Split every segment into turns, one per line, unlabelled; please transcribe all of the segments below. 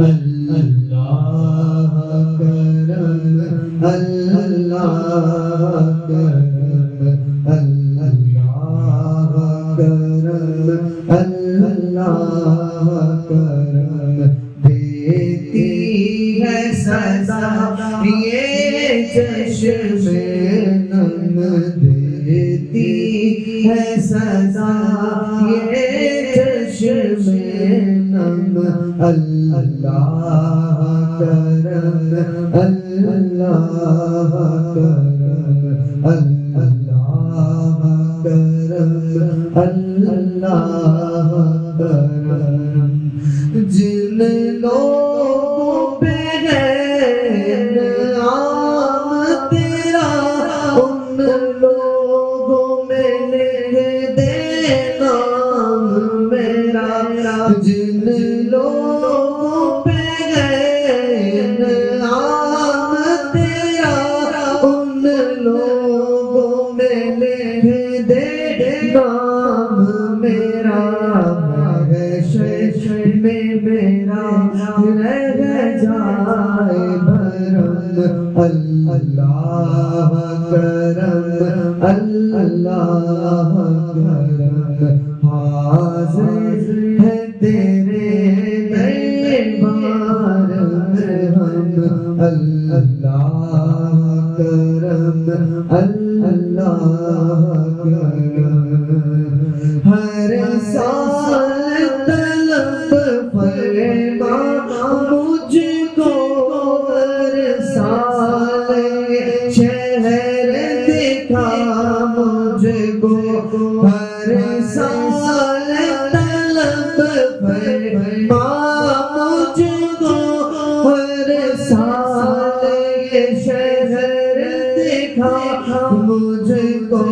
اللہ کرم اللہ کرم اللہ کرم اللہ کرم دیتی ہے سزا یہ چشم نم دیتی ہے سزا یہ چشم نم اللہ کرم اللہ کرم اللہ کرم اللہ کرم جن لوگوں پہ ہے انعام تیرا ان لوگوں میں لکھ دے نام میرا جن لوگوں پہ ہے انعام تیرا ان لوگوں میں لکھ دے نام میرا محشر میں میرا رہ جائے بھرم اللہ کرم اللہ کرم حاضر ہے تیرے دربار میں ہم اللہ کرم اللہ کرم ہر سال طلب فرما مجھ کو ہر سال شہر دکھا مجھ کو ہر سال طلب فرما مجھ کو ہر سال شہر دکھا مجھ کو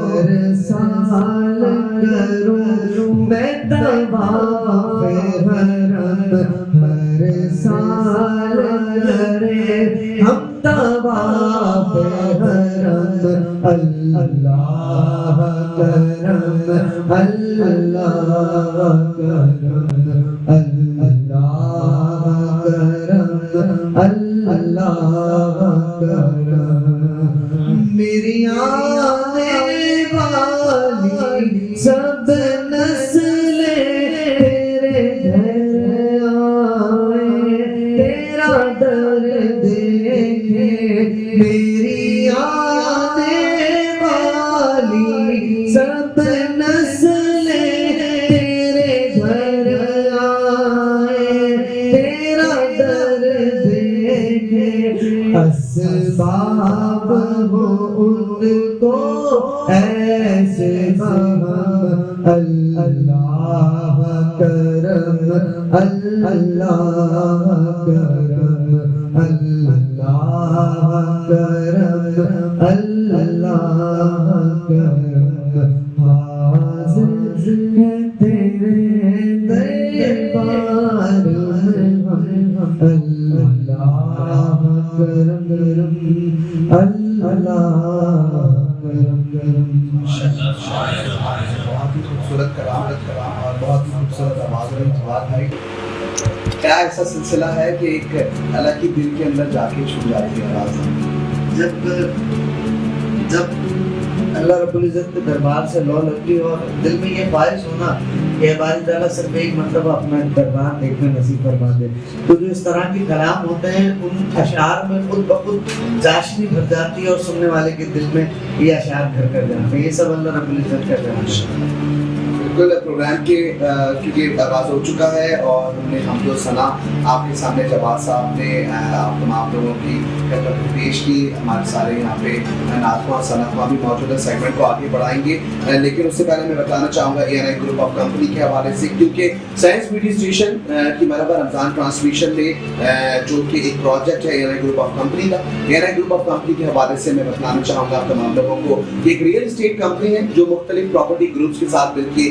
ہر سال کروں میں طواف حرم ہر سال کرے ہم طواف حرم اللہ کرم اللہ کرم اللہ کرم اللہ کرم میری آنے والی سب نسلیں تیرے گھر آئیں تیرا در دیکھیں میری آنے والی سب نسلیں تیرے گھر آئیں تیرا در دیکھیں اسباب ہو ان کو ایسے بہم اللہ کرم اللہ کرم اللہ کرم اللہ کرم حاضر ہے تیرے دربار میں اللہ کرم اللہ
بہت ہی خوبصورت کلام اور بہت ہی خوبصورت آواز میں جواب ہے کیا ایسا سلسلہ ہے کہ ایک اللہ کی دل کے اندر جا کے چھو جاتی ہے آواز
جب اللہ رب العزت کے دربار سے لو لگتی اور دل میں یہ خواہش ہونا کہ باری تعالیٰ صرف ایک مرتبہ اپنا دربار دیکھنا نصیب فرما دے تو جو اس طرح کے کلام ہوتے ہیں ان اشعار میں خود بخود چاشنی بھر جاتی ہے اور سننے والے کے دل میں یہ اشعار گھر کر جاتے ہیں یہ سب اللہ رب العزت کا کرم ہے
بالکل پروگرام کے کیونکہ آغاز ہو چکا ہے اور ہم نے حمد و ثنا آپ کے سامنے جواد صاحب نے آپ تمام لوگوں کی خدمت پیش کی ہمارے سارے یہاں پہ نعتخواں ثناخواں بھی موجود ہے سیگمنٹ کو آگے بڑھائیں گے لیکن اس سے پہلے میں بتانا چاہوں گا ANI گروپ آف کمپنی کے حوالے سے کیونکہ سائنس میڈیا اسٹیشن کی مرحبا رمضان ٹرانسمیشن میں جو کہ ایک پروجیکٹ ہے ANI گروپ آف کمپنی کا ANI گروپ آف کمپنی کے حوالے سے میں بتانا چاہوں گا تمام لوگوں کو کہ ایک ریئل اسٹیٹ کمپنی ہے جو مختلف پراپرٹی گروپس کے ساتھ مل کے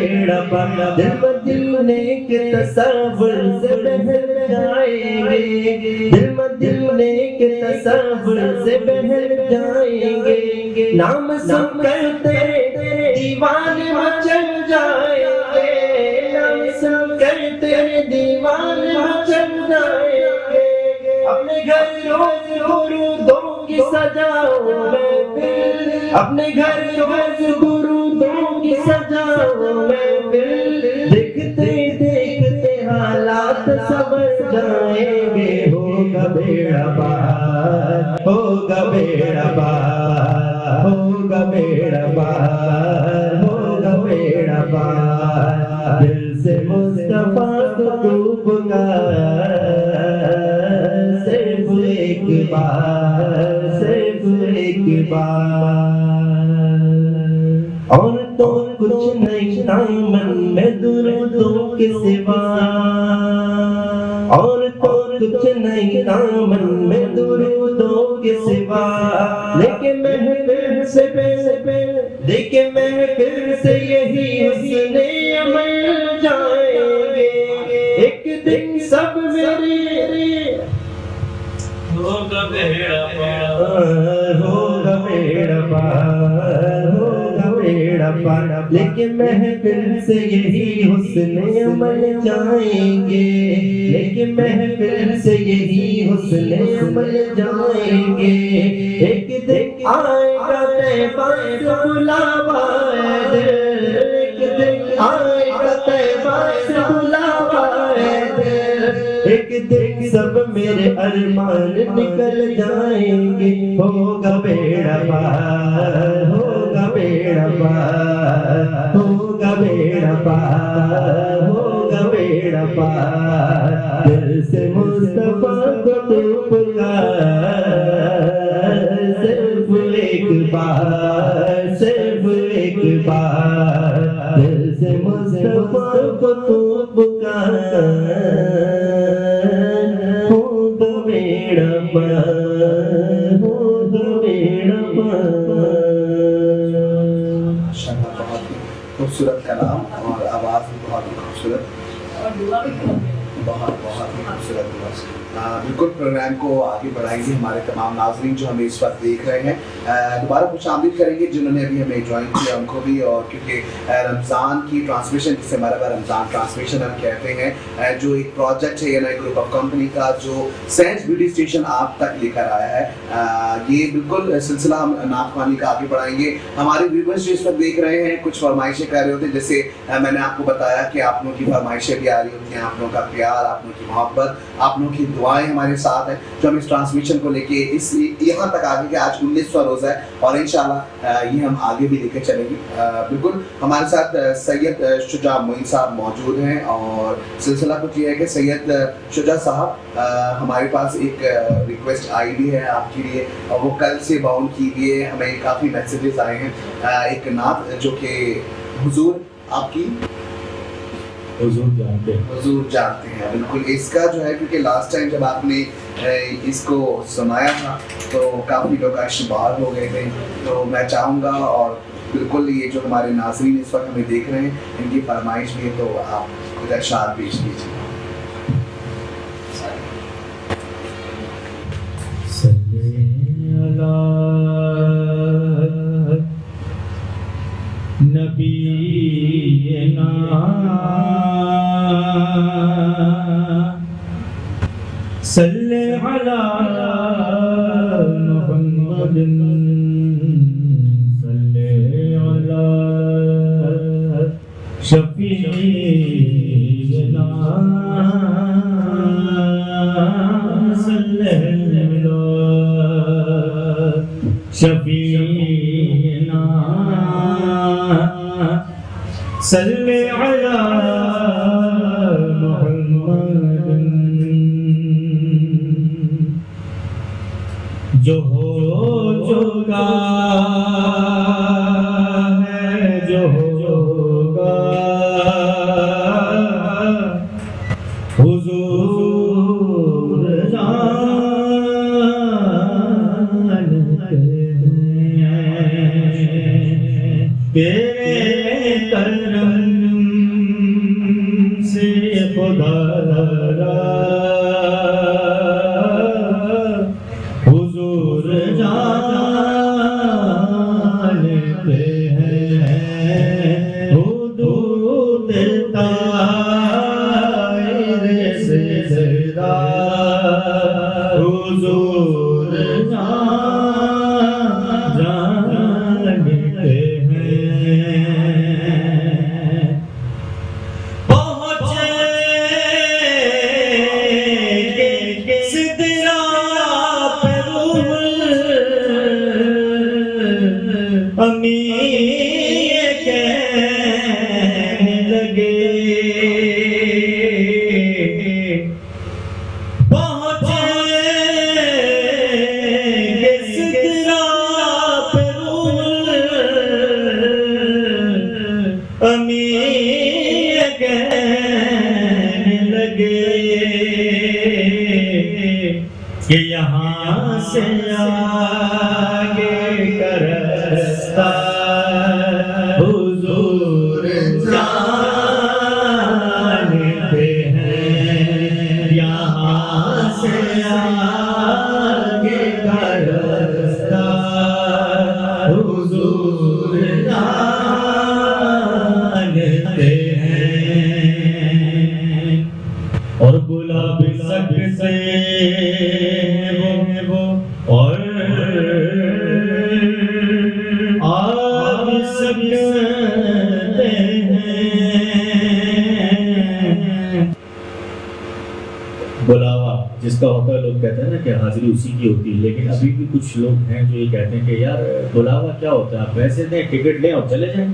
بیڑا پار دل مدینے کے تصور سے بہل جائیں گے دل مدینے کے تصور سے بہل جائیں گے نام سن کر تیرے دیوانے مچل جائیں گے نام سن کر تیرے دیوانے مچل جائیں گے اپنے گھر روز درودوں کی سجاؤں میں پھر اپنے گھر روز درودوں کی سجاؤں میں پھر دیکھتے دیکھتے حالات سمجھ جائیں گے ہوگا بیڑا پار ہوگا بیڑا پار ہوگا بیڑا پار ہوگا بیڑا پار دل سے مصطفیٰ کو تو پکار صرف ایک بار صرف ایک بار اور تو کچھ نہیں دامن میں درودوں کے سوا اور تو کچھ نہیں دامن میں درودوں کے سوا لیکن محفل سے لیکن محفل سے یہی حسن عمل جائیں گے ایک دن سب میرے ہوگا بیڑا پار ہوگا بیڑا پار ہوگا بیڑا پار لیکن محفل سے یہی حسن عمل جائیں گے لیکن محفل سے یہی حسن عمل جائیں گے ایک دن آئے گا طیبہ سے بلاوا دل ایک دن آئے گا طیبہ سے بلاوا دل ایک دن سب میرے ارمان نکل جائیں گے ہوگا بیڑا پار ہوگا بیڑا پار ہوگا بیڑا پار ہوگا بیڑا پار دل سے مصطفیٰ کو تو پکار صرف ایک بار صرف ایک بار دل سے مصطفیٰ کو تو پکار ہوگا بیڑا پار ہوگا بیڑا پار
بہت ہی خوبصورت کلام اور آواز بھی بہت ہی خوبصورت
اور دعا بھی
بہت ہی خوبصورت دعا بالکل پروگرام کو آگے بڑھائیں گے ہمارے تمام ناظرین جو ہمیں اس وقت دیکھ رہے ہیں دوبارہ خوش آمدید کریں گے جنہوں نے ابھی ہمیں جوائن کیا ان کو بھی اور کیونکہ رمضان کی ٹرانسمیشن جسے مرحبا رمضان ٹرانسمیشن ہم کہتے ہیں جو ایک پروجیکٹ ہے یعنی گروپ آف کمپنی کا جو سینس بیوٹی اسٹیشن آپ تک لے کر آیا ہے یہ بالکل سلسلہ ہم نعت خوانی کا آگے بڑھائیں گے ہمارے ویورز جو اس وقت دیکھ رہے ہیں کچھ فرمائشیں کر رہے ہوتے ہیں جیسے میں نے آپ کو بتایا کہ آپ لوگوں کی فرمائشیں بھی آ رہی ہوتی ہیں آپ لوگوں کا پیار آپ لوگوں کی محبت آپ لوگوں کی دعائیں ہمارے ساتھ ہیں جو ہم اس ٹرانسمیشن کو لے کے اس یہاں تک آگے کہ آج 19واں روزہ ہے اور انشاءاللہ یہ ہم آگے بھی لے کے چلیں گے بالکل ہمارے ساتھ سید شجاع معین صاحب موجود ہیں اور سلسلہ کچھ یہ ہے کہ سید شجاع صاحب ہمارے پاس ایک ریکویسٹ آئی بھی ہے آپ کے لیے اور وہ کل سے باؤنڈ کی ہوئی ہے ہمیں کافی میسیجز آئے ہیں ایک نعت جو کہ حضور آپ کی حضور جانتے ہیں بالکل اس کا جو ہے کیونکہ لاسٹ ٹائم جب آپ نے اس کو سنایا تھا تو کافی لوگ اشتباہ ہو گئے تھے تو میں چاہوں گا اور بالکل یہ جو ہمارے ناظرین اس وقت ہمیں دیکھ رہے ہیں ان کی فرمائش بھی ہے تو آپ خود اشعار پیش کیجیے
نبینا صلی علی محمد صلی علی شفیعنا صلی علی شفیعنا صلی علی محمد جو ہو چکا ہے جو ہوگا حضور جانتے ہیں تیرے کرم حضور جانتے ہیں حدود طائر سے زیادہ حضور جانتے ہیں پہنچے سدرا پہ روح امی کہنے لگے امیر کہنے لگے کہ یہاں سے آگے کا راستہ حضور جانتے ہیں یہاں سے آگے کا راستہ حضور جانتے ہیں اور بلا بھی سکتے ہیں وہ اور آ بھی سکتے ہیں بلاوا جس کا ہوتا ہے لوگ کہتے ہیں نا کہ حاضری اسی کی ہوتی ہے لیکن ابھی بھی کچھ لوگ ہیں جو یہ کہتے ہیں کہ یار بلاوا کیا ہوتا ہے آپ پیسے دیں ٹکٹ لیں اور چلے جائیں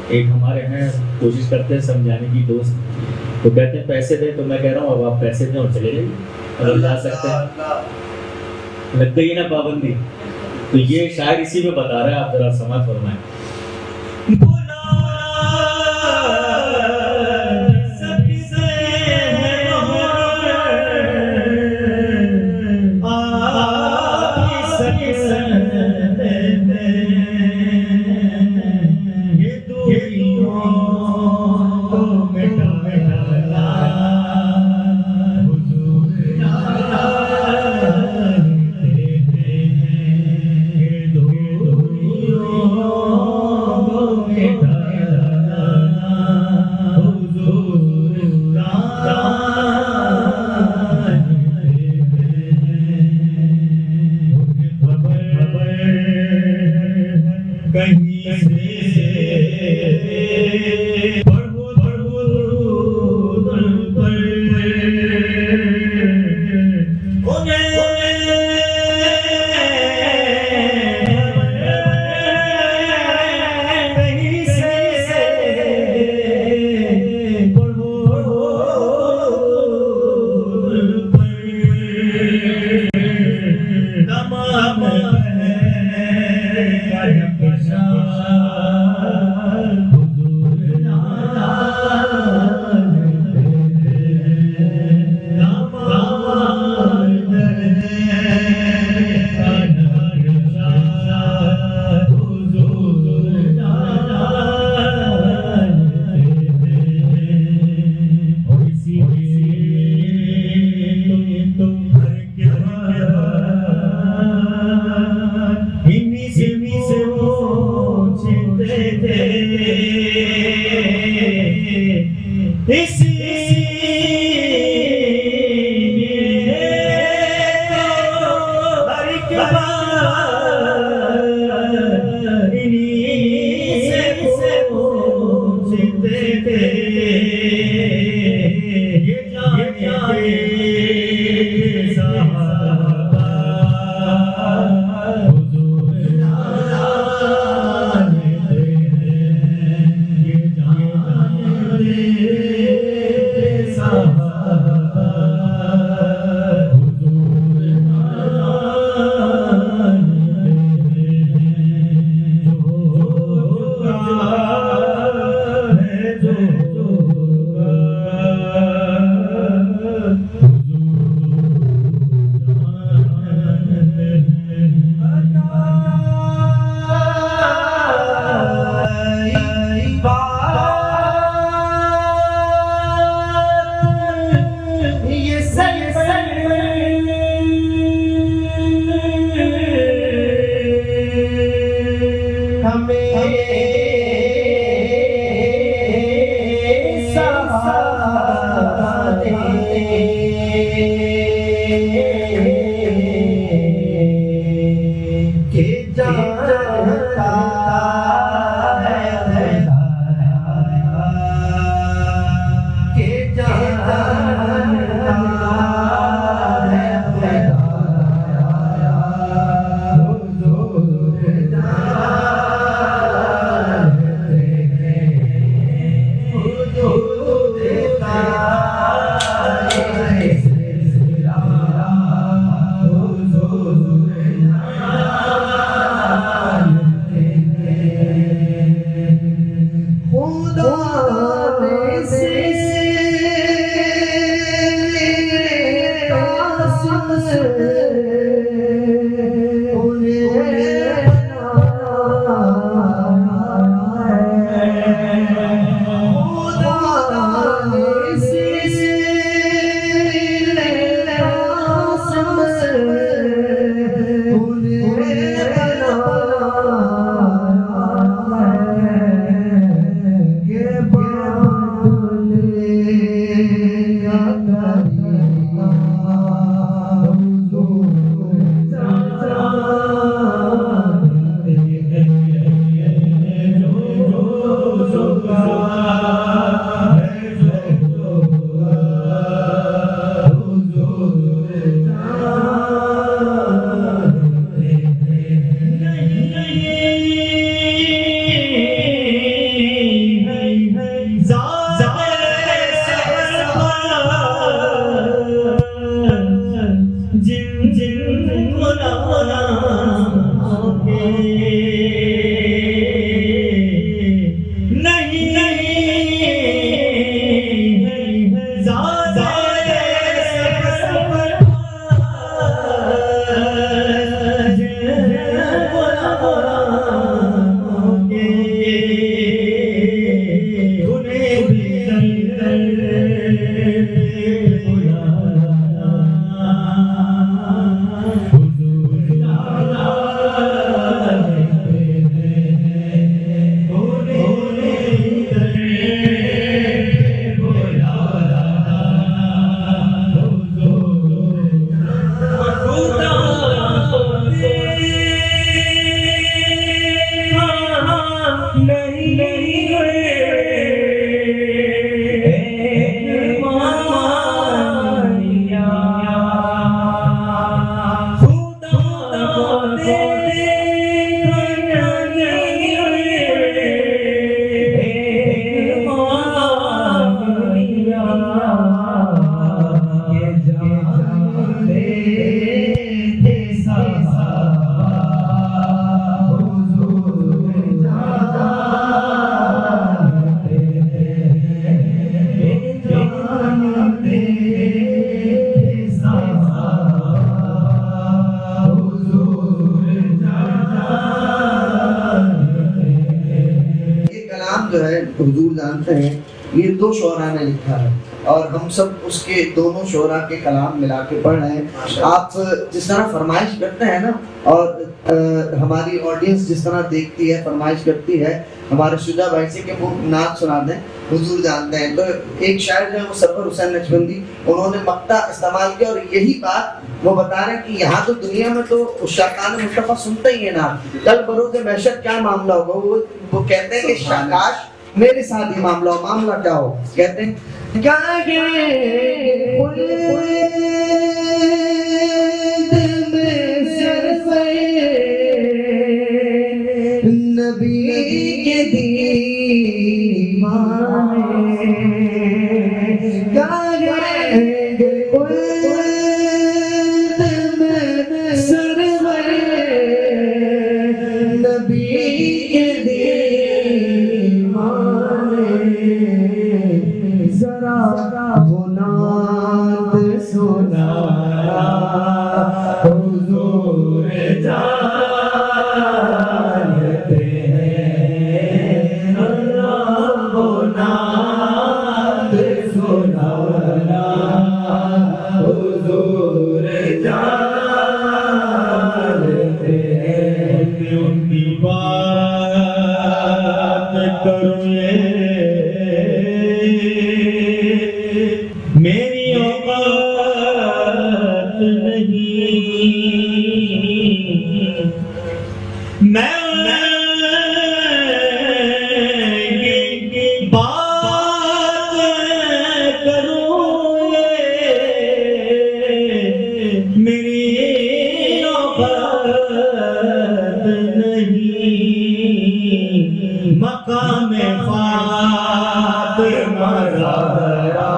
ایک ہمارے ہیں کوشش کرتے ہیں سمجھانے کی دوست تو کہتے ہیں پیسے دیں تو میں کہہ رہا ہوں اب آپ پیسے دیں اور چلے جائیں اگر جا سکتے ہیں لگ گئی نا پابندی تو یہ شاعر اسی میں بتا رہا ہے آپ ذرا سمجھ فرمائیں
سنتے ہیں یہ 2 شعراء نے لکھا ہے اور ہم سب اس کے دونوں شعراء کے کلام ملا کے پڑھ رہے ہیں. آپ جس طرح فرمائش کرتے ہیں نا اور ہماری آڈینس جس طرح دیکھتی ہے فرمائش کرتی ہے ہمارے شجاع بھائی سے کہ وہ نعت سنا دیں, حضور جانتے ہیں. تو ایک شاعر جو ہے وہ سرور حسین نقشبندی, انہوں نے مقطع استعمال کیا اور یہی بات وہ بتا رہے ہیں کہ یہاں تو دنیا میں تو عشاقان مصطفیٰ سنتے ہی ہیں نعت, کل بروز محشر کیا معاملہ ہوگا. وہ کہتے ہیں کہ شاکاش میرے ساتھ ہی معاملہ ہو. معاملہ کیا ہو؟ کہتے ہیں نبی کے دیوانے نبی کے دیوانے ذرا وہ نعت سنایا حضور جانتے ہیں اللہ وہ نعت سنایا حضور جانتے ہیں.
ان کی بات کروں میری اوقات نہیں, میں بات کروں میری اوقات نہیں, مقام فاطمہ زہرا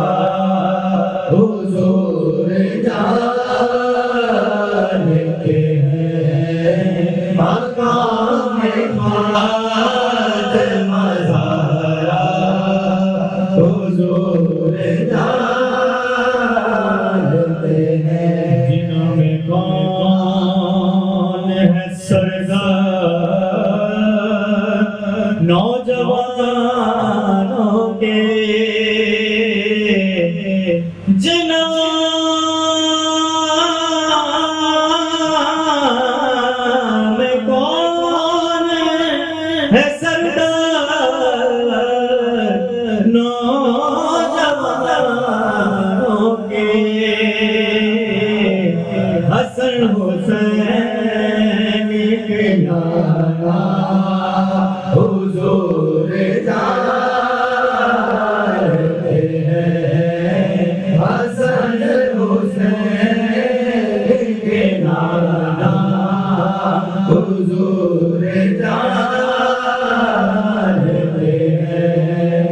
حضور جانتے ہیں, مقام فاطمہ زہرا حضور جانتے ہیں. جنہوں میں کون ہے سردار نوجوانوں کے, جنہوں میں کون ہے سردار نوجوانوں کے, حسن حسین کے نانا حضور جانتے ہیں, حسن حسین کے نانا حضور جانتے ہیں.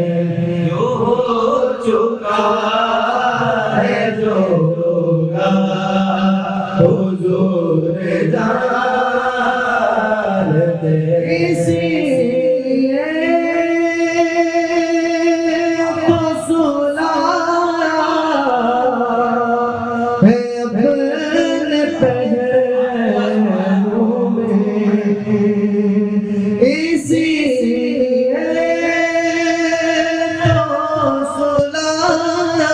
جو ہو چکا ہے جو ہوگا حضور جانتے ہیں. اسی لیے تو سلایا ہے اپنے پہلو میں, اسی لیے تو سلایا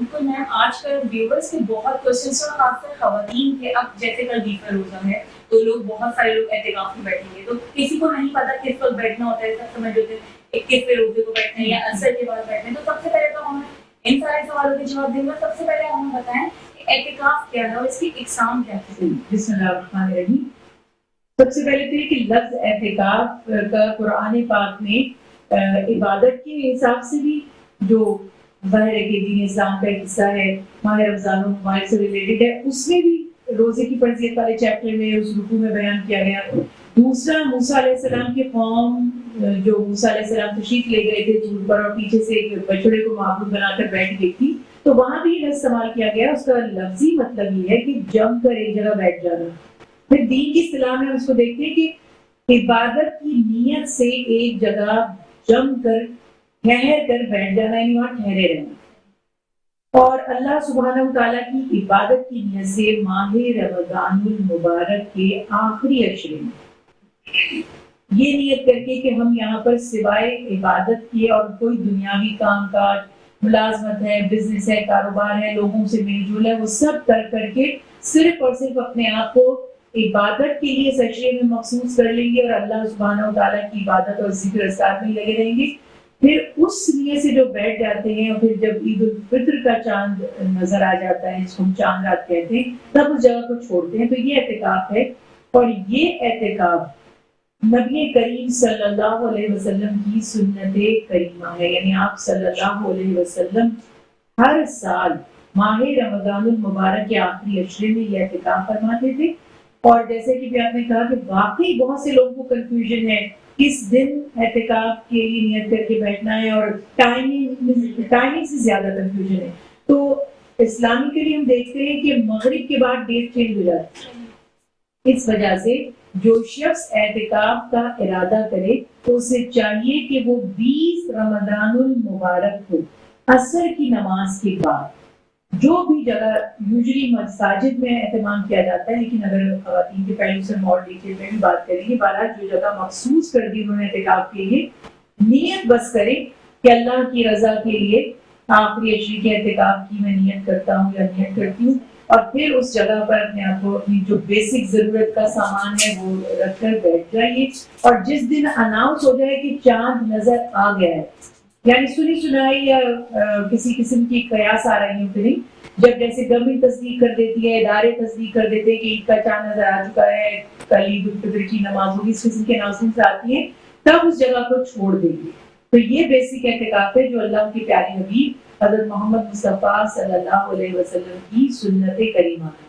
بالکل میم، آج کل ویورس کے بہت کوشچنس اور خاص کر خواتین کے، اب جیسے کل 20 روزہ ہے تو لوگ بہت سارے لوگ اعتکاف میں بیٹھیں گے، تو کسی کو نہیں پتا کس وقت بیٹھنا ہوتا ہے، سب سمجھ ہوتے ہیں کس روزے کو بیٹھنا ہے یا عصر کے بعد بیٹھنا ہے. تو سب سے پہلے تو ہمیں ان سارے سوالوں کے جواب دیں گے. سب سے پہلے ہمیں بتائیں کہ اعتکاف کیا ہے اور اس کی اقسام کیا ہے.
بسم اللہ الرحمن الرحیم. سب سے پہلے تو یہ کہ لفظ اعتکاف کا قرآن پاک میں عبادت کے حساب سے بھی جو ظاہر ہے کہ دین اسلام کا ایک حصہ ہے، ماہ رمضان المبارک سے ریلیٹڈ ہے، اس میں بھی روزے کی فرضیت والے چیپٹر میں اس رکوع میں بیان کیا گیا. دوسرا موسیٰ علیہ السلام کے قوم جو موسیٰ علیہ السلام تشریف لے گئے تھے طور پر اور پیچھے سے ایک بچڑے کو معبود بنا کر بیٹھ گئی تھی، تو وہاں بھی یہ لفظ استعمال کیا گیا. اس کا لفظی مطلب یہ ہے کہ جم کر ایک جگہ بیٹھ جانا. پھر دین کی اصطلاح میں ہم اس کو دیکھتے ہیں کہ عبادت کی نیت سے ایک جگہ جم کر ٹھہر کر بیٹھ جانا، یعنی وہاں ٹھہرے رہنا. اور اللہ سبحانہ وتعالیٰ کی عبادت کی نیت سے ماہ رمضان المبارک کے آخری عشرے میں یہ نیت کر کے کہ ہم یہاں پر سوائے عبادت کے اور کوئی دنیاوی کام کاج، ملازمت ہے، بزنس ہے، کاروبار ہے، لوگوں سے میل جول ہے، وہ سب کر کے صرف اور صرف اپنے آپ کو عبادت کے لیے اس عشرے میں مخصوص کر لیں گے اور اللہ سبحانہ وتعالیٰ کی عبادت اور ذکر اذکار میں لگے رہیں گے. پھر اس نیت سے جو بیٹھ جاتے ہیں اور پھر جب عید الفطر کا چاند نظر آ جاتا ہے، جس کو ہم چاند رات کہتے ہیں، تب اس جگہ کو چھوڑتے ہیں. تو یہ اعتکاف ہے. اور یہ اعتکاف نبی کریم صلی اللہ علیہ وسلم کی سنت کریمہ ہے. یعنی آپ صلی اللہ علیہ وسلم ہر سال ماہ رمضان المبارک کے آخری عشرے میں یہ اعتکاف فرماتے تھے. اور جیسے کہ بھی آپ نے کہا کہ واقعی بہت سے لوگوں کو کنفیوژن ہے کس دن اعتکاف کے لیے نیت کر کے بیٹھنا ہے، اور ٹائمنگ سے زیادہ کنفیوژن ہے. تو اسلامی کے لیے ہم دیکھتے ہیں کہ مغرب کے بعد ڈیٹ چینج ہو جاتی ہے. اس وجہ سے جو شخص اعتکاف کا ارادہ کرے تو اسے چاہیے کہ وہ 20 رمضان المبارک کو عصر کی نماز کے بعد جو بھی جگہ یوزلی مساجد میں اہتمام کیا جاتا ہے، لیکن اگر خواتین کے پہلو سے اور ڈیٹیل میں بھی بات کریں گے، بہرحال جو جگہ مخصوص کر دی انہوں نے اعتکاف کے لیے، نیت بس کرے کہ اللہ کی رضا کے لیے آخری عشرے کے اعتکاف کی میں نیت کرتا ہوں یا نیت کرتی ہوں، اور پھر اس جگہ پر اپنے آپ کو اپنی جو بیسک ضرورت کا سامان ہے وہ رکھ کر بیٹھ جائیے. اور جس دن اناؤنس ہو جائے کہ چاند نظر آ گیا ہے، یعنی سنی سنائی یا کسی قسم کی قیاس آ رہی ہوتی نہیں، جب جیسے گورنمنٹ تصدیق کر دیتی ہے، ادارے تصدیق کر دیتے ہیں کہ عید کا چاند نظر آ چکا ہے، کل عید الفطر کی نماز ہوگی، اس قسم کے اناؤنسمنٹ آتی ہیں، تب اس جگہ کو چھوڑ دیں گے. تو یہ بیسک اعتکاف ہے جو اللہ کے پیارے حبیب حضرت محمد مصطفیٰ صلی اللہ علیہ وسلم کی سنت کریمہ ہے.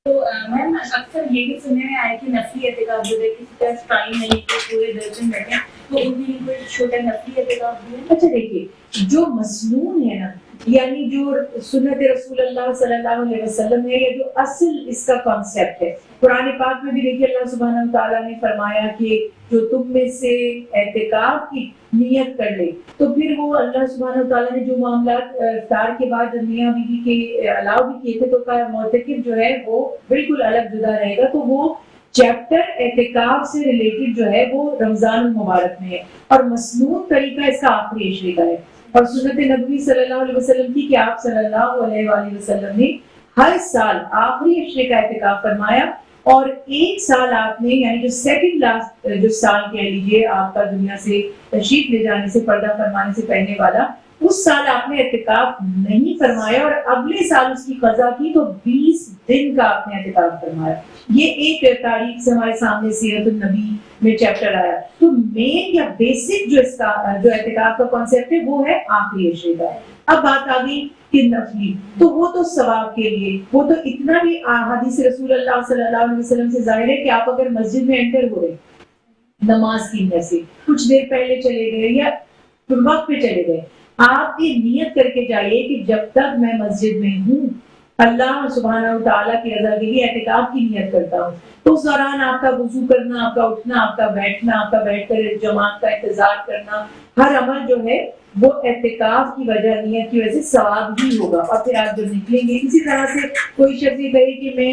تو میم اکثر یہ بھی سننے میں آیا کہ نفلی اعتکاف جو ہے کسی کا ٹائم نہیں کہ پورے درجن بیٹھے، تو ان میں کوئی چھوٹا نفلی اعتکاف بھی ہے.
اچھا دیکھیے، جو مسنون ہے نا، یعنی جو سنت رسول اللہ صلی اللہ علیہ وسلم ہے، یا جو اصل اس کا کانسیپٹ ہے، قرآن پاک میں بھی دیکھیے اللہ سبحانہ وتعالیٰ نے فرمایا کہ جو تم میں سے اعتکاف کی نیت کر لے، تو پھر وہ اللہ سبحانہ وتعالیٰ نے جو معاملات افطار کے بعد میاں بیوی کے الاؤ بھی کیے تھے، تو کہا معتکف جو ہے وہ بالکل الگ جدا رہے گا. تو وہ چیپٹر اعتکاف سے ریلیٹڈ جو ہے وہ رمضان المبارک میں ہے، اور مسنون طریقہ اس کا آخری عشرے کا ہے. اور سنت نبوی صلی اللہ علیہ وسلم کی کہ آپ صلی اللہ علیہ وآلہ وسلم نے ہر سال آخری عشرے کا اعتکاف فرمایا، اور ایک سال آپ نے یعنی جو سیکنڈ لاسٹ جو سال کہہ لیجیے آپ کا دنیا سے تشریف لے جانے سے، پردہ فرمانے سے پہلے والا، اس سال آپ نے اعتکاف نہیں فرمایا، اور اگلے سال اس کی قضا کی تو 20 دن کا آپ نے اعتکاف فرمایا. یہ ایک تاریخ سے ہمارے سامنے سیرت النبی میں چیپٹر آیا. تو مین یا بیسک جو اس کا جو اعتکاف کا کانسیپٹ ہے وہ ہے آخری عشرے کا. اب بات آ گئی کہ نفلی، تو وہ تو ثواب کے لیے، وہ تو اتنا بھی حدیث رسول اللہ صلی اللہ علیہ وسلم سے ظاہر ہے کہ آپ اگر مسجد میں انٹر ہو رہے نماز کی نیت سے، کچھ دیر پہلے چلے گئے یا وقت پہ چلے گئے، آپ یہ نیت کر کے جائیے کہ جب تک میں مسجد میں ہوں اللہ سبحانہ وتعالیٰ کی رضا کے لیے اعتکاف کی نیت کرتا ہوں. تو اس دوران آپ کا وضو کرنا، آپ کا اٹھنا، آپ کا بیٹھنا، آپ کا بیٹھ کر جماعت کا انتظار کرنا، ہر عمل جو ہے وہ اعتکاف کی وجہ، نیت کی وجہ سے ثواب ہی ہوگا. اور پھر آپ جب نکلیں گے، اسی طرح سے کوئی شخص یہ کہے کہ میں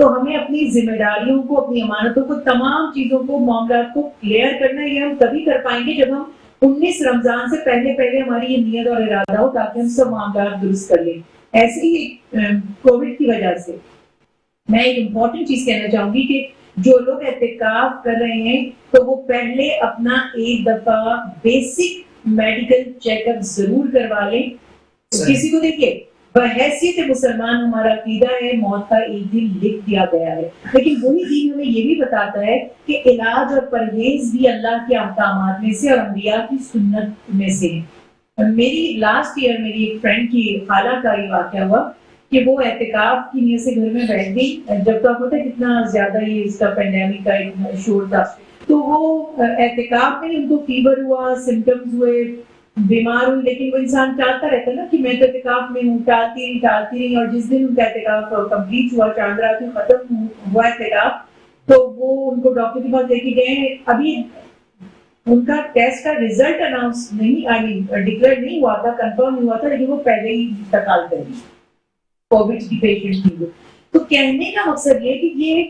تو ہمیں اپنی ذمہ داریوں کو, اپنی امانتوں کو, تمام چیزوں کو, معاملات کو کلیئر کرنا ہے. یہ ہم تبھی کر پائیں گے جب ہم 19 رمضان سے پہلے ہماری یہ نیت اور ارادہ ہو, تاکہ ہم سب معاملات درست کر لیں. ایسے ہی کووڈ کی وجہ سے میں ایک امپورٹنٹ چیز کہنا چاہوں گی کہ جو لوگ اعتکاف کر رہے ہیں تو وہ پہلے اپنا ایک دفعہ بیسک میڈیکل چیک اپ ضرور کروا لیں. کسی کو دیکھیے, بحیثیت مسلمان ہمارا عقیدہ ہے موت کا ایک دن لکھ دیا گیا ہے, لیکن وہی دین ہمیں یہ بھی بتاتا ہے کہ علاج اور پرہیز بھی اللہ کے احکامات میں سے اور انبیاء کی سنت میں سے ہے. میری لاسٹ ایئر میری ایک فرینڈ کی خالہ کا یہ واقعہ ہوا کہ وہ اعتکاف کی نیت سے گھر میں بیٹھ گئی, جب تک ہوتا ہے کتنا زیادہ یہ اس کا پینڈیمک کا ایک شور تھا, تو وہ اعتکاف میں ان کو فیور ہوا, سمٹمز ہوئے, بیمار ہوئی, لیکن وہ انسان ٹالتا رہتا ہے نا کہ میں تو اعتکاف میں ہوں, ٹالتی رہی. اور جس دن ان کا اعتکاف کمپلیٹ ہوا, چاند رات میں ختم ہوا اعتکاف, تو وہ ان کو ڈاکٹر کے پاس لے کے گئے. ابھی ان کا ٹیسٹ کا ریزلٹ اناؤنس نہیں, ڈکلیئر نہیں ہوا تھا, کنفرم نہیں ہوا تھا, لیکن وہ پہلے ہی انتقال کر گئی کووڈ کی پیشنٹ تھی. تو کہنے کا مقصد یہ کہ یہ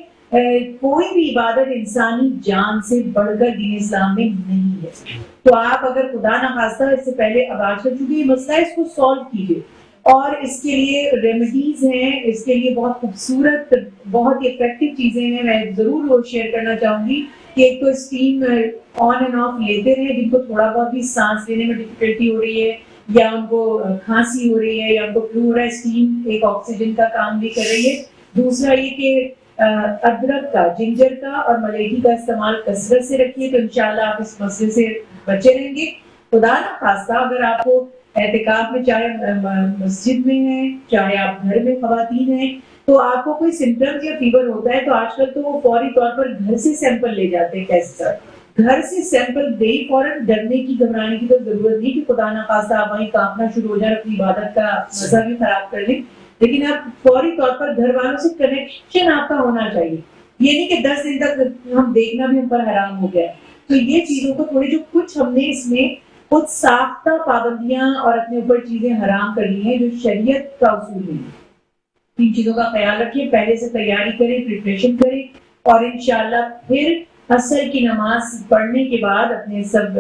کوئی بھی عبادت انسانی جان سے بڑھ کر دین اسلام میں نہیں ہے. تو آپ اگر خدا نخواستہ اس سے پہلے آغاز کر چکے یہ مسئلہ ہے, اس کو سالو کیجیے. اور اس کے لیے ریمیڈیز ہیں, اس کے لیے بہت خوبصورت, بہت ہی افیکٹو چیزیں ہیں. میں ضرور وہ شیئر کرنا چاہوں گی کہ ایک تو اسٹیم آن اینڈ آف لیتے رہے, جن کو تھوڑا بہت بھی سانس لینے میں ڈفیکلٹی ہو رہی ہے, یا ان کو کھانسی ہو رہی ہے, یا ان کو فلو ہو رہا ہے, اسٹیم ایک آکسیجن کا کام بھی کر رہی ہے. دوسرا یہ کہ ادرک کا, جنجر کا اور ملیٹھی کا استعمال کثرت سے رکھیے, تو انشاءاللہ آپ اس مسئلے سے بچے رہیں گے. خدا نہ خواستہ اگر آپ کو اعتکاف میں, چاہے مسجد میں ہیں چاہے آپ گھر میں خواتین ہیں, تو آپ کو کوئی سمٹمز یا فیور ہوتا ہے تو آج کل تو وہ فوری طور پر گھر سے سیمپل لے جاتے ہیں, ٹیسٹ کا گھر سے سیمپل دے, فوراً ڈرنے کی گھبرانے کی تو ضرورت نہیں کہ خدا نہ خواستہ آپ وہیں کانپنا شروع ہو جائیں, اپنی عبادت کا مزہ بھی خراب کر لیں. لیکن آپ فوری طور پر گھر والوں سے کنیکشن آپ کا ہونا چاہیے. یہ نہیں کہ 10 دن تک ہم دیکھنا بھی ہم پر حرام ہو گیا. تو یہ چیزوں کو تھوڑی, جو کچھ ہم نے اس میں خود ساختہ پابندیاں اور اپنے اوپر چیزیں حرام کر لی ہیں جو شریعت کا اصول نہیں. ان چیزوں کا خیال رکھیے, پہلے سے تیاری کریں, پریپریشن کریں, اور انشاءاللہ پھر عصر کی نماز پڑھنے کے بعد اپنے سب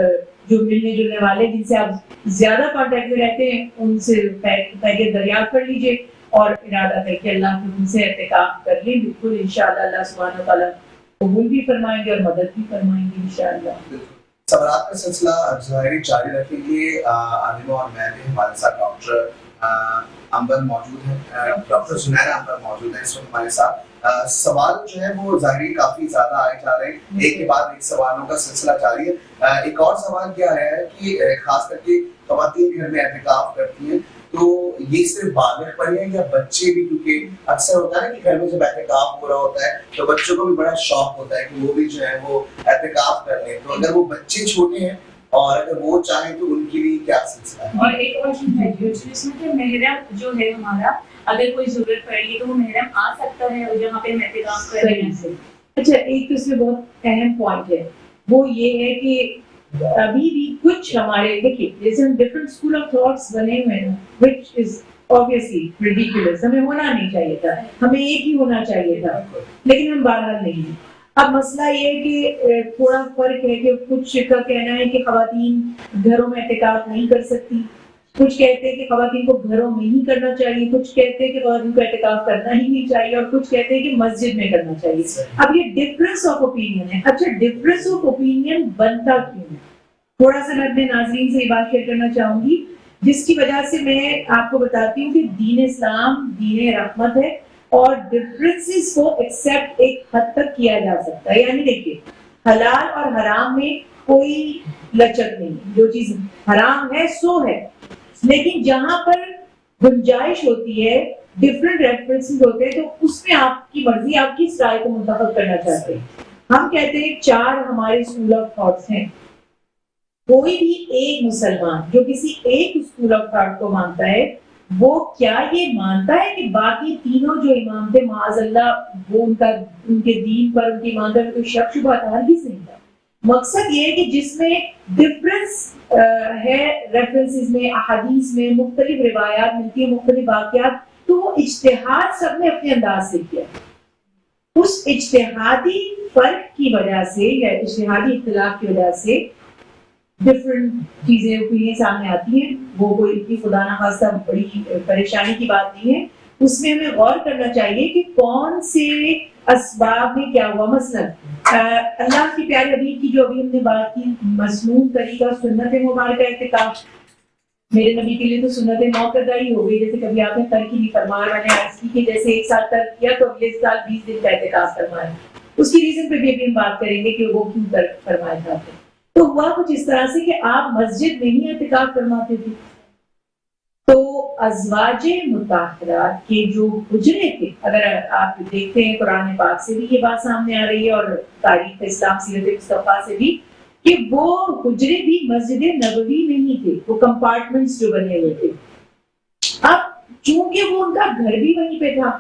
جو ملنے جلنے والے جن سے آپ زیادہ کانٹیکٹ میں رہتے ہیں ان سے خیریت دریافت کر لیجیے, اور ارادہ کر کے اللہ کے ان سے اعتکاف کر لیں. بالکل انشاءاللہ اللہ سبحانہ وتعالیٰ قبول بھی فرمائیں گے اور مدد بھی فرمائیں گے انشاءاللہ.
سوالات کا سلسلہ ظاہری جاری رکھیں گے. عالمہ اور میں بھی, ہمارے ساتھ ڈاکٹر امبر موجود ہیں, ڈاکٹر سنیرا امبر موجود ہیں اس وقت ہمارے ساتھ. سوال جو ہے وہ ظاہری کافی زیادہ آئے جا رہے ہیں, ایک کے بعد ایک سوالوں کا سلسلہ جاری ہے. ایک اور سوال کیا ہے کہ خاص کر کے خواتین گھر میں اعتکاف کرتی ہیں, تو یہ صرف بالغ پر ہے یا بچے بھی, کیونکہ اکثر ہوتا ہے نا کہ گھر میں جب اعتکاف ہو رہا ہوتا ہے تو بچوں کو بھی بڑا شوق ہوتا ہے کہ وہ بھی جو ہے وہ اعتکاف کر لیں. تو اگر وہ بچے چھوٹے ہیں اور اگر وہ چاہیں تو ان کے لیے کیا سلسلہ ہے؟
اور ایک اور چیز ہے جس میں کہ محرم جو ہے ہمارا, اگر کوئی ضرورت پڑے گی تو وہ محرم آ سکتا ہے جہاں پہ ہم اعتکاف کر رہے ہیں.
اچھا, ایک تو اس میں بہت اہم پوائنٹ ہے, وہ یہ ہے کہ ابھی بھی کچھ ہمارے, دیکھیے جیسے ہم ڈفرنٹ اسکول آف تھاٹس بنے ہوئے ہیں, which is obviously ridiculous, ہمیں ہونا نہیں چاہیے تھا, ہمیں ایک ہی ہونا چاہیے تھا, لیکن ہم بہرحال نہیں ہیں. اب مسئلہ یہ ہے کہ تھوڑا فرق ہے کہ کچھ کا کہنا ہے کہ خواتین گھروں میں اعتکاف نہیں کر سکتی, کچھ کہتے ہیں کہ خواتین کو گھروں میں ہی کرنا چاہیے, کچھ کہتے ہیں کہ خواتین کو اعتکاف کرنا ہی نہیں چاہیے, اور کچھ کہتے ہیں کہ مسجد میں کرنا چاہیے. اب یہ ڈفرینس آف اوپینین ہے. اچھا, ڈفرینس آف اوپینین بنتا کیوں ہے؟ تھوڑا سا میں اپنے ناظرین سے یہ بات شیئر کرنا چاہوں گی, جس کی وجہ سے میں آپ کو بتاتی ہوں کہ دین اسلام دین رحمت ہے, اور ڈفرینسز کو ایکسیپٹ ایک حد تک کیا جا سکتا ہے. یعنی دیکھیے, حلال اور حرام میں کوئی لچک نہیں, جو چیز حرام ہے سو ہے, لیکن جہاں پر گنجائش ہوتی ہے, ڈفرینٹ ریفرنسز ہوتے ہیں, تو اس میں آپ کی مرضی, آپ کی رائے کو منتخب کرنا چاہتے ہیں. ہم کہتے ہیں 4 ہمارے اسکول آف تھاٹس ہیں. کوئی بھی ایک مسلمان جو کسی ایک اسکول آف تھاٹ کو مانتا ہے, وہ کیا یہ مانتا ہے کہ باقی تینوں جو امام تھے معاذ اللہ, وہ ان کے دین پر, ان کی ایمانداری پر کوئی شک شبہ ہرگز نہیں تھا. مقصد یہ ہے کہ جس میں ڈفرینس ہے ریفرنسز میں, احادیث میں مختلف روایات ملتی ہیں, مختلف واقعات, تو وہ اجتہاد سب نے اپنے انداز سے کیا. اس اجتہادی فرق کی وجہ سے یا اجتہادی اختلاف کی وجہ سے ڈفرنٹ چیزیں اوپینین سامنے آتی ہیں. وہ کوئی اتنی خدا نخواستہ بڑی پریشانی کی بات نہیں ہے. اس میں ہمیں غور کرنا چاہیے کہ کون سے اسباب میں کیا ہوا. مثلا اللہ کی پیارے حبیب کی جو ابھی ہم نے بات کی مسنون طریقہ سنت مبارکہ اعتکاف, میرے نبی کے لیے تو سنت موقدہ ہی ہو گئی. جیسے کبھی آپ نے ترک ہی نہیں فرمایا, میں نے عرض کی کہ جیسے ایک سال ترک کیا تو اگلے سال 20 دن کا اعتکاف فرمایا. اس کی ریزن پہ بھی ابھی ہم بات کریں گے کہ وہ کیوں ترک فرمایا جاتے. تو ہوا کچھ اس طرح سے کہ آپ مسجد میں ہی اعتکاف فرماتے تھے. تو ازواج مطہرات کے جو حجرے تھے, اگر آپ دیکھتے ہیں قرآن پاک سے بھی یہ بات سامنے آ رہی ہے اور تاریخ اسلام سیرت مصطفیٰ سے بھی, کہ وہ حجرے بھی مسجد نبوی میں ہی تھے, وہ کمپارٹمنٹس جو بنے ہوئے تھے. اب چونکہ وہ ان کا گھر بھی وہیں پہ تھا,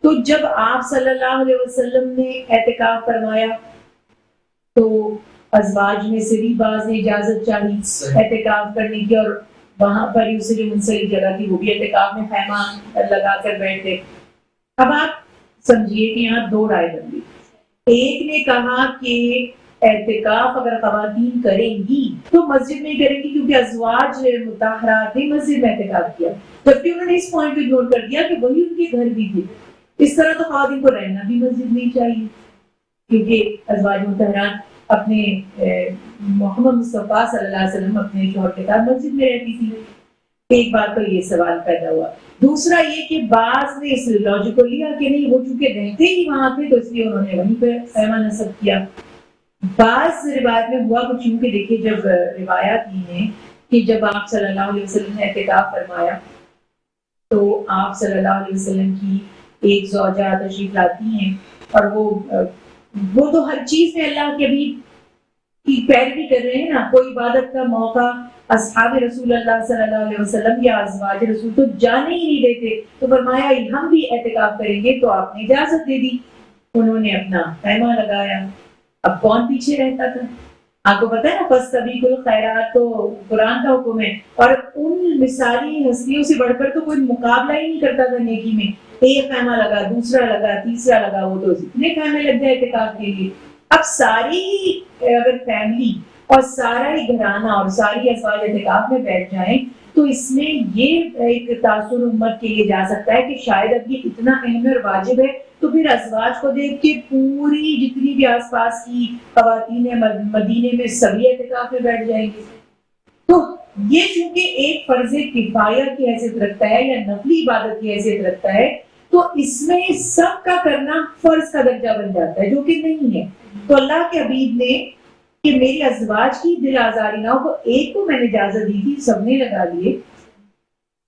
تو جب آپ صلی اللہ علیہ وسلم نے اعتکاف فرمایا تو ازواج میں سے بھی بعض نے اجازت چاہی اعتکاف کرنے کی, اور وہاں پر ہی اسے جو منسلک جگہ تھی وہ بھی اعتکاف میں خیمہ لگا کر بیٹھے. اب آپ سمجھیے کہ یہاں دو رائے بن گئی. ایک نے کہا کہ اعتکاف اگر خواتین کریں گی تو مسجد میں ہی کریں گی, کیونکہ ازواج مطہرات نے مسجد میں اعتکاف کیا, جبکہ انہوں نے اس پوائنٹ کو اگنور کر دیا کہ وہی ان کے گھر بھی تھے. اس طرح تو خواتین کو رہنا بھی مسجد میں ہی چاہیے, کیونکہ ازواج مطہرات اپنے محمد مصطفیٰ صلی اللہ علیہ وسلم اپنے شوہر کے ساتھ مسجد میں رہتی تھی. ایک بات تو یہ سوال پیدا ہوا. دوسرا یہ کہ بعض نے اس لاجک کو لیا کہ نہیں, وہ چونکہ رہتے ہی وہاں تھے تو اس لیے انہوں نے وہیں پہ خیمہ نصب کیا. بعض روایت میں ہوا کچھ یوں کہ دیکھیے, جب روایات یہ ہیں کہ جب آپ صلی اللہ علیہ وسلم نے اعتکاف فرمایا تو آپ صلی اللہ علیہ وسلم کی ایک زوجہ تشریف لاتی ہیں, اور وہ تو ہر چیز میں اللہ کے بھی کی پیروی کر رہے ہیں نا. کوئی عبادت کا موقع اصحاب رسول اللہ صلی اللہ علیہ وسلم یا ازواج رسول تو جانے ہی نہیں دیتے, تو فرمایا ہم بھی اعتکاف کریں گے, تو آپ نے اجازت دے دی. انہوں نے اپنا خیمہ لگایا. اب کون پیچھے رہتا تھا؟ آپ کو پتا ہے نا, فاستبقوا الخیرات تو قرآن کا حکم ہے, اور ان مثالی ہستیوں سے بڑھ کر تو کوئی مقابلہ ہی نہیں کرتا تھا نیکی میں. ایک خیمہ لگا, دوسرا لگا, تیسرا لگا, وہ تو اتنے خیمے لگ گئے اعتکاف کے لیے. اب ساری اگر فیملی اور سارا ہی گھرانہ اور ساری ازواج اعتکاف میں بیٹھ جائیں تو اس میں یہ ایک تاثر امت کے لیے جا سکتا ہے کہ شاید اب یہ اتنا اہم اور واجب ہے, تو پھر ازواج کو دیکھ کے پوری جتنی بھی آس پاس کی خواتین مدینے میں سبھی اعتکاف میں بیٹھ جائیں گے. تو یہ چونکہ ایک فرض کفایہ کی حیثیت رکھتا ہے یا نفلی عبادت کی حیثیت رکھتا ہے, تو اس میں سب کا کرنا فرض کا درجہ بن جاتا ہے, جو کہ نہیں ہے. تو اللہ کے حبیب نے کہ میری ازواج کی دل آزاری نہ ہو, تو ایک کو میں نے اجازت دی تھی, سب نے لگا لیے.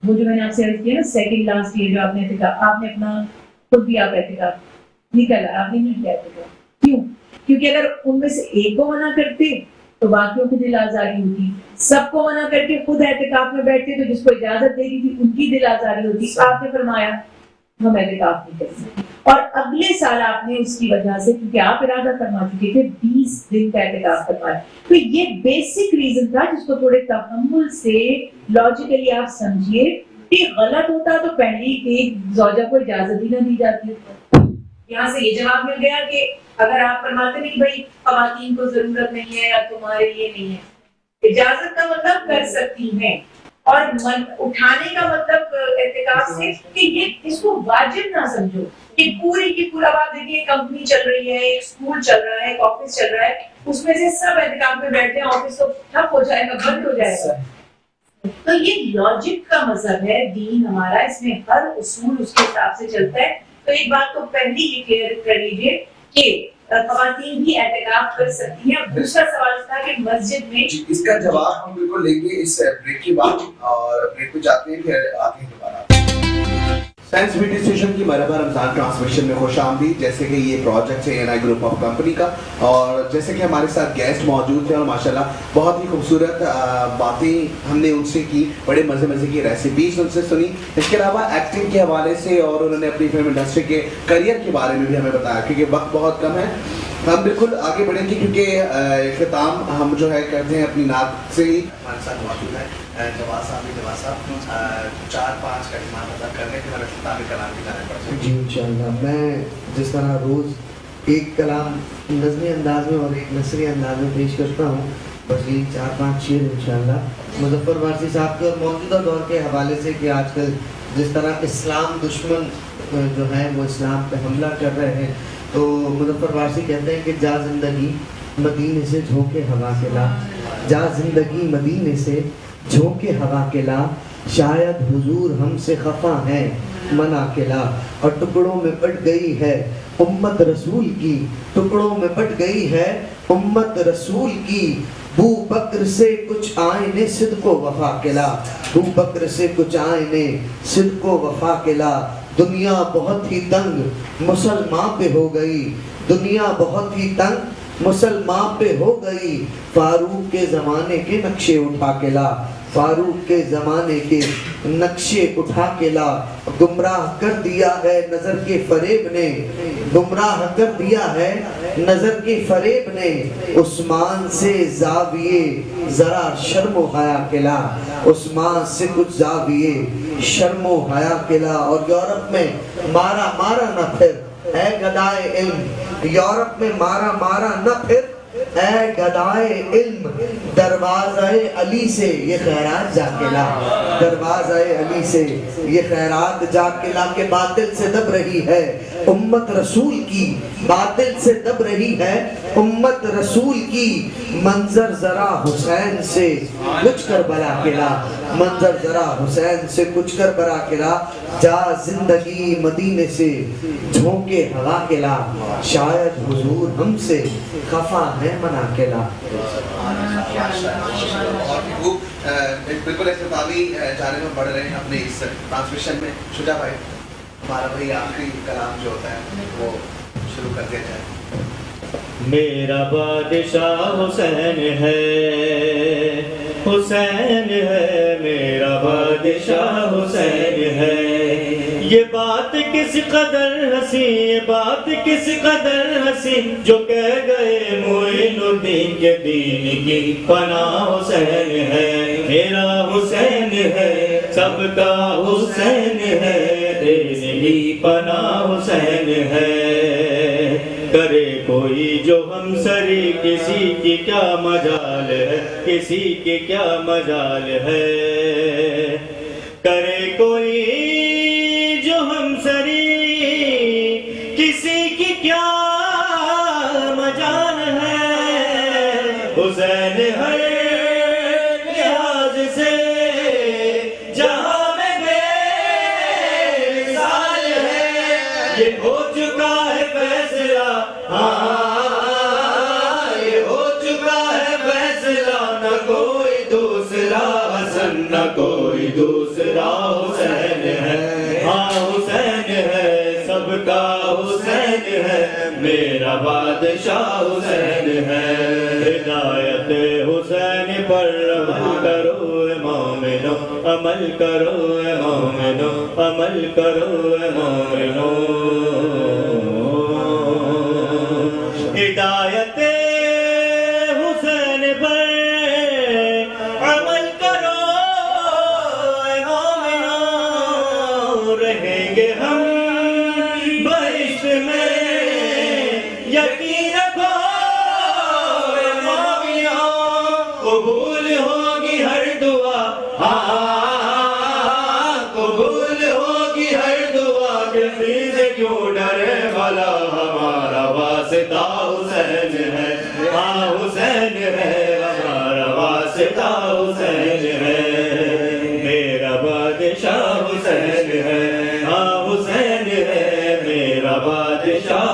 وہ جو میں نے آپ سے عرض کیا نا سیکنڈ لاسٹ ایئر جو آپ نے اعتکاف, آپ نے اپنا خود بھی آپ اعتکاف نکلا, آپ نے نہیں کیا اعتکاف. کیوں؟ کیونکہ اگر ان میں سے ایک کو منع کرتے تو باقیوں کی دل آزاری ہوتی, سب کو منع کر کے خود اعتکاف میں بیٹھتے تو جس کو اجازت دے دی تھی ان کی دل آزاری ہوتی. آپ نے فرمایا ہم اعتکاف نہیں کر سکتے, اور اگلے سال آپ نے اس کی وجہ سے, کیونکہ آپ ارادہ فرما چکے تھے 20 دن کا اعتکاف فرمایا. تو یہ بیسک ریزن تھا جس کو تھوڑے تحمل سے لاجیکلی آپ سمجھیے کہ غلط ہوتا تو پہلی ایک زوجہ کو اجازت ہی نہ دی جاتی. یہاں سے یہ جواب مل گیا کہ اگر آپ فرماتے نہیں بھائی خواتین کو ضرورت نہیں ہے یا تمہارے یہ نہیں ہے, اجازت کا مطلب کر سکتی ہیں, اور اٹھانے کا مطلب اعتکاف سے کہ یہ اس کو واجب نہ سمجھو کہ پوری کی پورا. بات دیکھیے کمپنی چل رہی ہے, ایک اسکول چل رہا ہے, ایک آفس چل رہا ہے, اس میں سے سب اعتکاف میں بیٹھتے ہیں, آفس تو ٹھپ ہو جائے گا, بند ہو جائے گا. تو یہ لاجک کا مذہب ہے دین ہمارا, اس میں ہر اصول اس کے حساب سے چلتا ہے. تو ایک بات تو پہلی یہ کلیئر کر لیجیے کہ خواتین بھی اعتکاف کر سکتی ہیں. دوسرا سوال تھا کہ مسجد میں,
اس کا جواب ہم بالکل لیں گے اس بریک کے بعد, اور بریک پہ جاتے ہیں پھر آتے ہیں دوبارہ. سائنس بیٹی اسٹیشن کی مرحبا رمضان ٹرانسمیشن میں خوش آمدید. جیسے کہ یہ پروجیکٹ ہے N I group of company کا, اور جیسے کہ ہمارے ساتھ گیسٹ موجود تھے اور ماشاءاللہ بہت ہی خوبصورت باتیں ہم نے ان سے کی, بڑے مزے کی ریسیپیز ان سے سنی. اس کے علاوہ ایکٹنگ کے حوالے سے اور انہوں نے اپنی فلم انڈسٹری کے کریئر کے بارے میں بھی ہمیں بتایا, کیونکہ وقت بہت کم ہے. ہم بالکل آگے بڑھیں گے کیونکہ اختتام ہم جو ہے کرتے ہیں اپنی نعت سے ہی. ہمارے ساتھ موجود ہے جواز صاحب 4-5 کلمات ادا کرنے کے بعد اختتامی کلام بھی جانے پڑتے ہیں.
جی انشاءاللہ. میں جس طرح روز ایک کلام نظمی انداز میں اور ایک نثری انداز میں پیش کرتا ہوں، بس یہ 4-5 شعر انشاءاللہ مظفر وارثی صاحب کے اور موجودہ دور کے حوالے سے کہ آج کل جس طرح اسلام دشمن جو ہیں وہ اسلام پہ حملہ کر رہے ہیں، تو مظفر وارثی کہتے ہیں کہ جا زندگی مدینے سے جھونکے ہوا کے لا، جا زندگی مدینے سے جھونکے ہوا کے لا، شاید حضور ہم سے خفا ہیں منا کے لا، اور ٹکڑوں میں بٹ گئی ہے امت رسول کی، ٹکڑوں میں بٹ گئی ہے امت رسول کی، بو بکر سے کچھ آئینے صدق و وفا کے لا، بو بکر سے کچھ آئینے صدق و وفا کے لا، دنیا بہت ہی تنگ مسلمان پہ ہو گئی، دنیا بہت ہی تنگ مسلمان پہ ہو گئی، فاروق کے زمانے کے نقشے اٹھا کے لا، فاروق کے زمانے کے نقشے اٹھا کے لا، گمراہ کر دیا ہے نظر کے فریب نے، گمراہ کر دیا ہے نظر کے فریب نے، عثمان سے زاویے ذرا شرم و حیا کے لا، عثمان سے کچھ زاویے شرم و حیا کے لا، اور یورپ میں مارا مارا نہ پھر اے گدائے علم، یورپ میں مارا مارا نہ پھر اے گدائے علم، دروازہ علی سے یہ خیرات جا کے لا، دروازہ علی سے یہ خیرات جا کے لا، کہ باطل سے دب رہی ہے امت رسول کی، باطل سے دب رہی ہے امت رسول کی، منظر ذرا حسین سے کچھ کر بلا کے لا، منظر ذرا حسین سے کچھ کر بلا کے لا، جا زندگی مدینے سے جھونکے ہوا کے لا، شاید حضور ہم سے خفا ہے منا کے لا۔
بالکل اختتامی جانب میں بڑھ رہے ہیں اپنے اس ٹرانسمیشن میں، شجاع بھائی ہمارا بھائی آخری کلام جو ہوتا ہے وہ شروع کر دیا جائے۔
میرا بادشاہ حسین ہے، حسین ہے، میرا بادشاہ حسین ہے، یہ بات کس قدر ہنسی، یہ بات کس قدر ہنسی، جو کہہ گئے معین الدین کے دین کی پناہ حسین ہے، میرا حسین ہے، سب کا حسین ہے، دین کی پناہ حسین ہے، کرے کوئی جو ہم سری، کسی کی کیا مجال ہے، کسی کی کیا مجال ہے، کرے کوئی جو ہم سری، کسی کی کیا مجال ہے، حسین ہر لحاظ سے جہاں میں بے مثال ہے، یہ ہو چکا ہے فیصلہ، یہ ہو چکا ہے فیصلہ، نہ کوئی دوسرا حسن، نہ کوئی دوسرا حسین ہے، ہاں حسین ہے، سب کا حسین ہے، میرا بادشاہ حسین ہے، ہدایت حسین پر عمل کرو اے مومنو، عمل کرو اے مومنو، عمل کرو اے مومنو، ہدایت حسین پر عمل کرو اے مومنو، رہیں گے ہم بہشت میں، یقین رکھو اے مومنو، قبول ہوگی ہر دعا، قبول ہوگی ہر دعا، کسی سے کیوں ڈرے بھلا، ہمارا واسطہ حسین ہے، ہاں حسین ہے، ہمارا واسطہ حسین ہے، میرا بادشاہ حسین ہے، ہاں حسین ہے، میرا بادشاہ